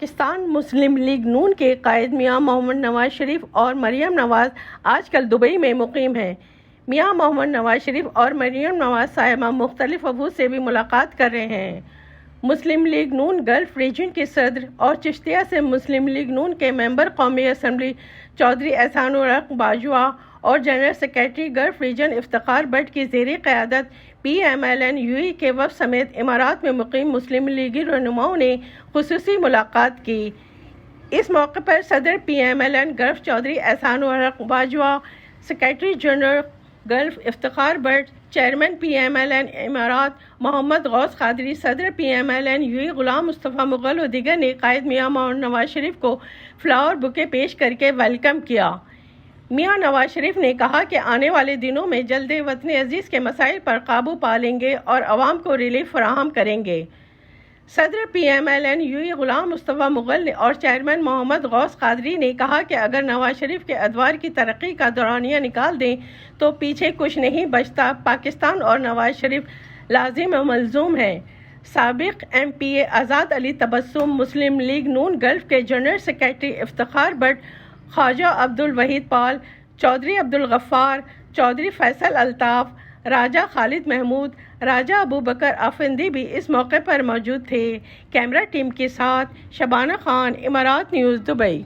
پاکستان مسلم league نون کے قائد میاں محمد نواز شریف اور مریم نواز آج کل دبئی میں مقیم ہیں۔ میاں محمد نواز شریف اور مریم نواز صاحبہ مختلف وفود سے بھی ملاقات کر رہے ہیں۔ مسلم لیگ نون گلف ریجن کے صدر اور چشتیہ سے مسلم لیگ نون کے ممبر قومی اسمبلی چودھری احسان الحق باجوہ اور general secretary golf region Iftikhar but کی زیر قیادت PMLN UAE کے وفد سمیت امارات میں مقیم مسلم لیگی رہنماؤں نے خصوصی ملاقات کی۔ اس موقع پر صدر PMLN golf Chaudhry Ehsan ul Haq Bajwa, secretary general golf Iftikhar but, chairman PMLN امارات محمد غوث قادری، صدر PMLN UAE غلام مصطفیٰ مغل و دیگر نے قائد میاں محمد نواز شریف کو فلاور بوکے پیش کر کے ویلکم کیا۔ میاں نواز شریف نے کہا کہ آنے والے دنوں میں جلد وطن عزیز کے مسائل پر قابو پا لیں گے اور عوام کو ریلیف فراہم کریں گے۔ صدر PMLN UAE غلام مصطفیٰ مغل اور چیئرمین محمد غوث قادری نے کہا کہ اگر نواز شریف کے ادوار کی ترقی کا دورانیہ نکال دیں تو پیچھے کچھ نہیں بچتا۔ پاکستان اور نواز شریف لازم و ملزوم ہیں۔ سابق MPA آزاد علی تبسم، مسلم لیگ نون گلف کے جنرل سیکریٹری افتخار بٹ، خواجہ عبدالوحید پال، چودھری عبدالغفار، چودھری فیصل الطاف، راجہ خالد محمود، راجہ ابوبکر افندی بھی اس موقع پر موجود تھے۔ کیمرہ ٹیم کے ساتھ شبانہ خان، امارات نیوز، دبئی۔